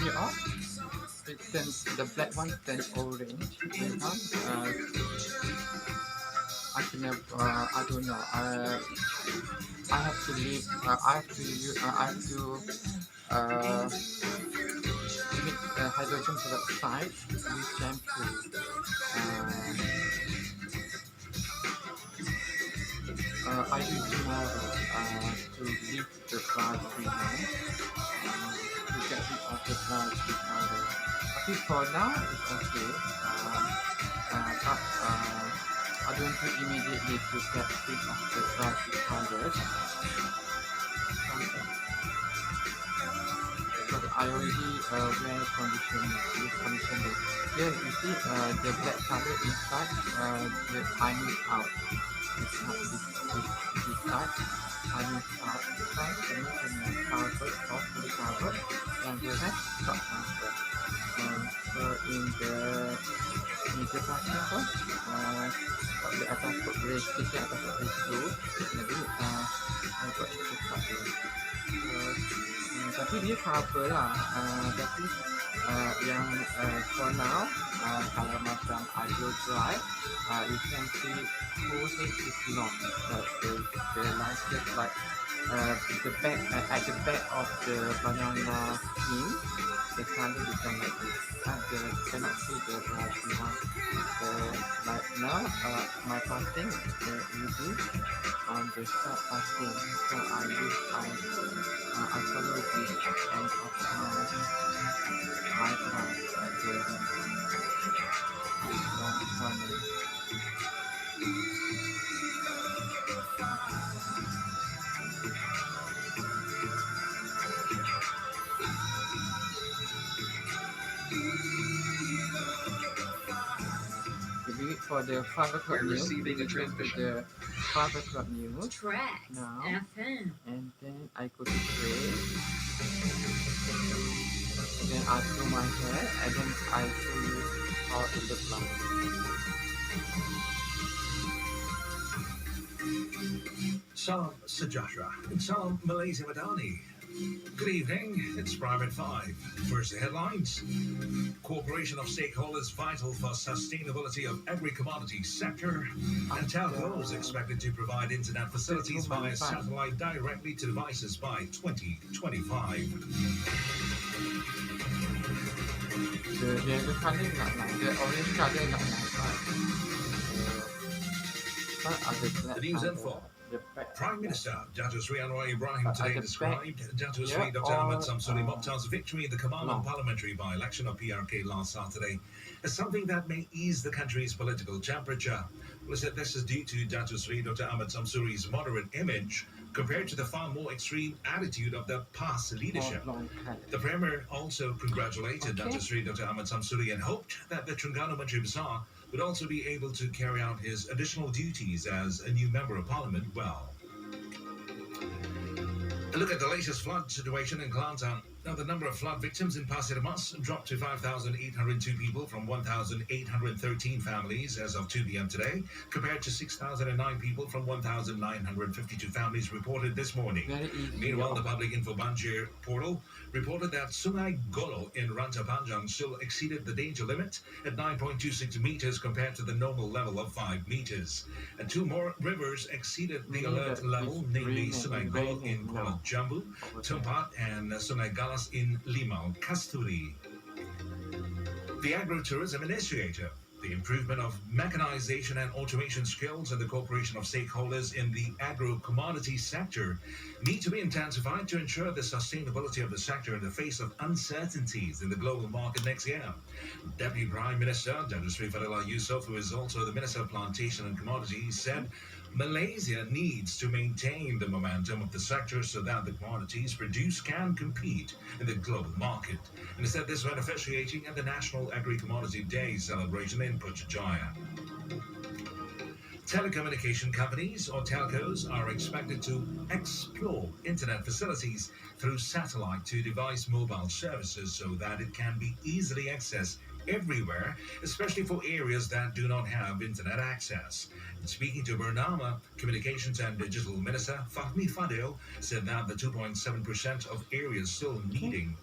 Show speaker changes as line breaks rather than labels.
me off. It turns the black one turns orange. You know, I don't know. I have to leave. I have to uh, mix hydrogen peroxide with shampoo. Uh, I do tomorrow to leave the dry treatment. To get rid of the dry treatment. But for now, it's okay. But I don't do immediately to get rid of the dry treatment. Because I already wear conditioner. Use conditioner. Here you see the black color inside. The tiny out. It's not this side. Tiny out this side. And you can cover off the cover. And the rest not cover. So in the meja pasang tu, di atas brace kita atas brace tu, jadi buat cepat dia. Tapi dia cover lah. Tapi yang for now, kalau macam I go dry, you can see whole head is long. The line just like the back at the back of the banana skin. The color become like this. Cannot see the black one. Like now, my fasting easy on the start fasting. So I follow this end of my eyebrows at the one corner. For the 5 o'clock news,
receiving a transmission.
The 5 o'clock news
Track
now,
FM.
and then I go to pray, and then I do my hair, and then I show you all in the blood.
Salam Sejahtera. Salam Malaysia Madani. Good evening, it's Prime at 5. First, the headlines. Cooperation of stakeholders vital for sustainability of agri-commodity sector. And telcos expected to provide internet facilities via satellite directly to devices by 2025.
The yellow color not nice, the orange color not nice.
The news info. Prime Minister Dato Sri Anwar Ibrahim today described Dato Sri Dr. Ahmad Samsuri Mokhtar's victory in the Kemalan parliamentary by-election of PRK last Saturday as something that may ease the country's political temperature. Well, he said this is due to Dato Sri Dr. Ahmad Samsuri's moderate image compared to the far more extreme attitude of the past leadership. The Premier also congratulated Dato Sri Dr. Ahmad Samsuri and hoped that the Terengganu Menteri Besar would also be able to carry out his additional duties as a new Member of Parliament well. A look at the latest flood situation in Kelantan. Now, the number of flood victims in Pasir Mas dropped to 5,802 people from 1,813 families as of 2 p.m. today, compared to 6,009 people from 1,952 families reported this morning. Meanwhile, the Public Info Banjir portal reported that Sungai Golo in Ranta Panjang still exceeded the danger limit at 9.26 meters compared to the normal level of 5 meters. And 2 more rivers exceeded the alert level, namely Sungai Golo in Kuala Jambu, Tumpat, and Sungai Galas in Limau Kasturi. The Agro-Tourism Initiative, the improvement of mechanization and automation skills and the cooperation of stakeholders in the agro-commodity sector need to be intensified to ensure the sustainability of the sector in the face of uncertainties in the global market next year. Deputy Prime Minister Dato Sri Fadillah Yusof, who is also the Minister of Plantation and Commodities, said Malaysia needs to maintain the momentum of the sector so that the commodities produced can compete in the global market. And he said this when officiating at the National Agri-Commodity Day celebration in Putrajaya. Telecommunication companies, or telcos, are expected to explore internet facilities through satellite to device mobile services so that it can be easily accessed everywhere, especially for areas that do not have internet access. And speaking to Bernama, Communications and Digital Minister Fahmi Fadil said that the 2.7% of areas still needing